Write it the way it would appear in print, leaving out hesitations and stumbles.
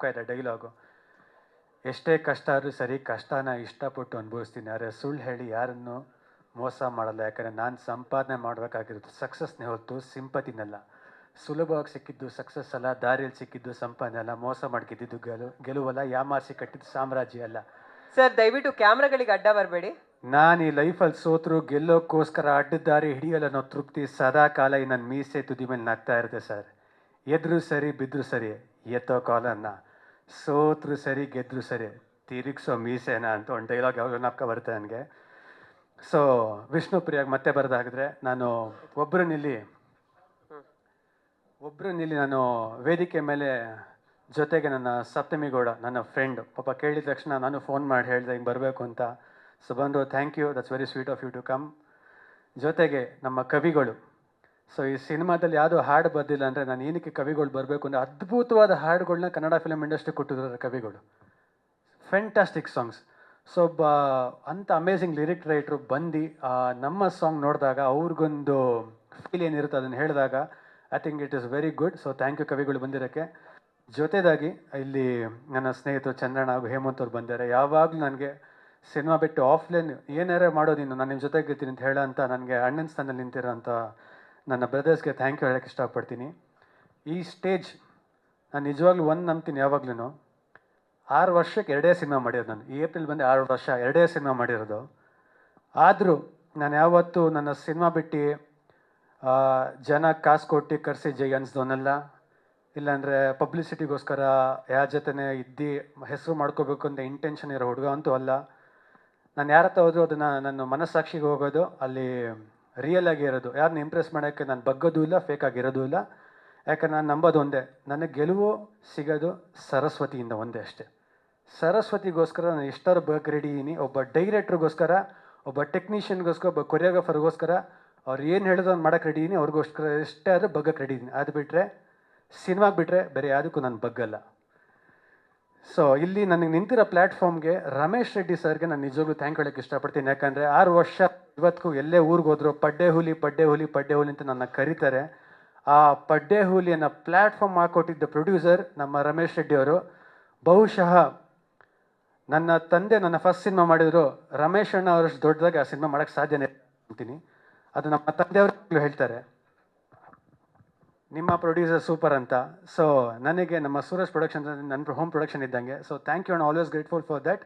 ಜ್ಞಾಪಕ ಇದೆ ಡೈಲಾಗು. ಎಷ್ಟೇ ಕಷ್ಟ ಆದರೂ ಸರಿ, ಕಷ್ಟನ ಇಷ್ಟಪಟ್ಟು ಅನುಭವಿಸ್ತೀನಿ, ಆದರೆ ಸುಳ್ಳು ಹೇಳಿ ಯಾರನ್ನು ಮೋಸ ಮಾಡಲ್ಲ. ಯಾಕಂದರೆ ನಾನು ಸಂಪಾದನೆ ಮಾಡಬೇಕಾಗಿರೋದು ಸಕ್ಸಸ್ನೇ ಹೊರತು ಸಿಂಪತಿನಲ್ಲ. ಸುಲಭವಾಗಿ ಸಿಕ್ಕಿದ್ದು ಸಕ್ಸಸ್ ಅಲ್ಲ, ದಾರಿಯಲ್ಲಿ ಸಿಕ್ಕಿದ್ದು ಸಂಪಾದನೆ ಅಲ್ಲ, ಮೋಸ ಮಾಡಿ ಗೆದ್ದಿದ್ದು ಗೆಲುವಲ್ಲ, ಯಾಮಾರಿಸಿ ಕಟ್ಟಿದ್ದು ಸಾಮ್ರಾಜ್ಯ ಅಲ್ಲ. ಸರ್ ದಯವಿಟ್ಟು ಕ್ಯಾಮ್ರಾಗಳಿಗೆ ಅಡ್ಡ ಬರಬೇಡಿ. ನಾನು ಈ ಲೈಫಲ್ಲಿ ಸೋತರು ಗೆಲ್ಲೋಕ್ಕೋಸ್ಕರ ಅಡ್ಡದಾರಿ ಹಿಡಿಯಲ್ಲ ಅನ್ನೋ ತೃಪ್ತಿ ಸದಾ ಕಾಲ ಈ ನನ್ನ ಮೀಸೆ ತುದಿ ಮೇಲೆ ನಗ್ತಾ ಇರುತ್ತೆ ಸರ್. ಎದ್ರು ಸರಿ ಬಿದ್ದರೂ ಸರಿ ಎತ್ತೋ ಕಾಲನ್ನ, ಸೋತ್ರು ಸರಿ ಗೆದ್ರು ಸರಿ ತಿರುಗಿಸೋ ಮೀಸೆನ ಅಂತ ಒಂದು ಡೈಲಾಗ್ ಯಾವಾಗಲೂ ಜ್ಞಾಪಕ ಬರುತ್ತೆ ನನಗೆ. ಸೊ ವಿಷ್ಣುಪ್ರಿಯಾಗಿ ಮತ್ತೆ ಬರೋದಾಗಿದ್ರೆ, ನಾನು ಒಬ್ಬರನ್ನಿಲ್ಲಿ ನಾನು ವೇದಿಕೆ ಮೇಲೆ ಜೊತೆಗೆ ನನ್ನ ಸಪ್ತಮಿ ಗೌಡ, ನನ್ನ ಫ್ರೆಂಡ್, ಪಾಪ ಕೇಳಿದ ತಕ್ಷಣ ನಾನು ಫೋನ್ ಮಾಡಿ ಹೇಳಿದೆ ಹಿಂಗೆ ಬರಬೇಕು ಅಂತ. ಸೊ ಬಂದರು, thank you, that's very sweet of you to come. ಜೊತೆಗೆ ನಮ್ಮ ಕವಿಗಳು. ಸೊ ಈ ಸಿನಿಮಾದಲ್ಲಿ ಯಾವುದೋ ಹಾಡು ಬರ್ದಿಲ್ಲ ಅಂದರೆ ನಾನು ಏನಕ್ಕೆ ಕವಿಗಳು ಬರಬೇಕು ಅಂದರೆ, ಅದ್ಭುತವಾದ ಹಾಡುಗಳನ್ನ ಕನ್ನಡ ಫಿಲಮ್ ಇಂಡಸ್ಟ್ರಿ ಕೊಟ್ಟಿದ್ದಾರೆ ಕವಿಗಳು. Fantastic songs. ಸೊ ಒಬ್ಬ ಅಂಥ ಅಮೇಝಿಂಗ್ ಲಿರಿಕ್ ರೈಟ್ರು ಬಂದು ನಮ್ಮ ಸಾಂಗ್ ನೋಡಿದಾಗ ಅವ್ರಿಗೊಂದು ಫೀಲ್ ಏನಿರುತ್ತೆ ಅದನ್ನು ಹೇಳಿದಾಗ I think it is very good. So thank you ಕವಿಗಳು ಬಂದಿರೋಕ್ಕೆ. ಜೊತೆದಾಗಿ ಇಲ್ಲಿ ನನ್ನ ಸ್ನೇಹಿತರು ಚಂದ್ರಣ್ಣ ಹಾಗೂ ಹೇಮಂತ್ ಅವ್ರು ಬಂದಿದ್ದಾರೆ. ಯಾವಾಗಲೂ ನನಗೆ ಸಿನಿಮಾ ಬಿಟ್ಟು ಆಫ್ಲೈನ್ ಏನಾರೇ ಮಾಡೋದು ನೀನು, ನಾನು ನಿಮ್ಮ ಜೊತೆಗೆ ಇರ್ತೀನಿ ಅಂತ ಹೇಳೋ ಅಂತ ನನಗೆ ಅಣ್ಣನ ಸ್ಥಾನದಲ್ಲಿ ನಿಂತಿರೋ ಅಂಥ ನನ್ನ ಬ್ರದರ್ಸ್ಗೆ ಥ್ಯಾಂಕ್ ಯು ಹೇಳೋಕ್ಕೆ ಇಷ್ಟಪಡ್ತೀನಿ. ಈ ಸ್ಟೇಜ್ ನಾನು ನಿಜವಾಗ್ಲೂ ಒಂದು ನಂಬ್ತೀನಿ, ಯಾವಾಗ್ಲೂ 6 ವರ್ಷಕ್ಕೆ 2 ಸಿನಿಮಾ ಮಾಡಿರೋದು ನಾನು. ಈ ಏಪ್ರಿಲ್ ಬಂದು 6 ವರ್ಷ 2 ಸಿನಿಮಾ ಮಾಡಿರೋದು. ಆದರೂ ನಾನು ಯಾವತ್ತೂ ನನ್ನ ಸಿನಿಮಾ ಬಿಟ್ಟು ಜನ ಕಾಸು ಕೊಟ್ಟು ಕರೆಸಿ ಜೈ ಅನ್ಸ್ದವನಲ್ಲ, ಇಲ್ಲಾಂದರೆ ಪಬ್ಲಿಸಿಟಿಗೋಸ್ಕರ ಯಾರ ಜೊತೆನೇ ಇದ್ದು ಹೆಸರು ಮಾಡ್ಕೋಬೇಕು ಅಂತ ಇಂಟೆನ್ಷನ್ ಇರೋ ಹುಡುಗ ಅಂತೂ ಅಲ್ಲ. ನಾನು ಯಾರ ಹತ್ರ ಹೋದರೂ ಅದನ್ನು ನನ್ನ ಮನಸ್ಸಾಕ್ಷಿಗೆ ಹೋಗೋದು, ಅಲ್ಲಿ ರಿಯಲ್ ಆಗಿ ಇರೋದು, ಯಾರನ್ನ ಇಂಪ್ರೆಸ್ ಮಾಡೋಕ್ಕೆ ನಾನು ಬಗ್ಗೋದು ಇಲ್ಲ, ಫೇಕ್ ಆಗಿರೋದು ಇಲ್ಲ. ಯಾಕಂದ್ರೆ ನಾನು ನಂಬೋದು ಒಂದೇ, ನನಗೆ ಗೆಲುವು ಸಿಗೋದು ಸರಸ್ವತಿಯಿಂದ ಒಂದೇ ಅಷ್ಟೇ. ಸರಸ್ವತಿಗೋಸ್ಕರ ನಾನು ಎಷ್ಟಾರು ಬಗ್ಗ ರೆಡಿ ಇದ್ದೀನಿ. ಒಬ್ಬ ಡೈರೆಕ್ಟ್ರಿಗೋಸ್ಕರ, ಒಬ್ಬ ಟೆಕ್ನಿಷಿಯನ್ಗೋಸ್ಕರ, ಒಬ್ಬ ಕೊರಿಯೋಗ್ರಾಫರ್ಗೋಸ್ಕರ ಅವ್ರು ಏನು ಹೇಳಿದ್ರು ಅವ್ನು ಮಾಡೋಕ್ಕೆ ರೆಡಿ ಇದ್ದೀನಿ. ಅವ್ರಿಗೋಸ್ಕರ ಎಷ್ಟೇ ಆದರೂ ಬಗ್ಗಕ್ಕೆ ರೆಡಿ ಇದ್ದೀನಿ. ಅದು ಬಿಟ್ಟರೆ, ಸಿನಿಮಾಗೆ ಬಿಟ್ಟರೆ ಬೇರೆ ಯಾವುದಕ್ಕೂ ನಾನು ಬಗ್ಗಲ್ಲ. ಸೊ ಇಲ್ಲಿ ನನಗೆ ನಿಂತಿರೋ ಪ್ಲ್ಯಾಟ್ಫಾರ್ಮ್ಗೆ ರಮೇಶ್ ರೆಡ್ಡಿ ಸರ್ಗೆ ನಾನು ನಿಜವಾಗ್ಲೂ ಥ್ಯಾಂಕ್ ಹೇಳೋಕ್ಕೆ ಇಷ್ಟಪಡ್ತೀನಿ. ಯಾಕಂದರೆ 6 ವರ್ಷ ಇವತ್ತಿಗೂ ಎಲ್ಲೇ ಊರಿಗೆ ಹೋದ್ರು ಪಡ್ಡೆ ಹುಲಿ ಅಂತ ನನ್ನ ಕರೀತಾರೆ. ಆ ಪಡ್ಡೆ ಹುಲಿಯನ್ನು ಪ್ಲ್ಯಾಟ್ಫಾರ್ಮ್ ಹಾಕೊಟ್ಟಿದ್ದ ಪ್ರೊಡ್ಯೂಸರ್ ನಮ್ಮ ರಮೇಶ್ ರೆಡ್ಡಿ ಅವರು. ಬಹುಶಃ ನನ್ನ ತಂದೆ ನನ್ನ ಫಸ್ಟ್ ಸಿನಿಮಾ ಮಾಡಿದ್ರು, ರಮೇಶ್ ಅಣ್ಣ ಅವರಷ್ಟು ದೊಡ್ಡದಾಗಿ ಆ ಸಿನಿಮಾ ಮಾಡೋಕ್ಕೆ ಸಾಧ್ಯನೇ ಅಂತೀನಿ. ಅದು ನಮ್ಮ ತಂದೆಯವರು ಹೇಳ್ತಾರೆ, ನಿಮ್ಮ ಪ್ರೊಡ್ಯೂಸರ್ ಸೂಪರ್ ಅಂತ. ಸೊ ನನಗೆ ನಮ್ಮ ಸೂರಜ್ ಪ್ರೊಡಕ್ಷನ್ಸ್ ನನ್ನ ಹೋಮ್ ಪ್ರೊಡಕ್ಷನ್ ಇದ್ದಂಗೆ. So thank you, always grateful for that.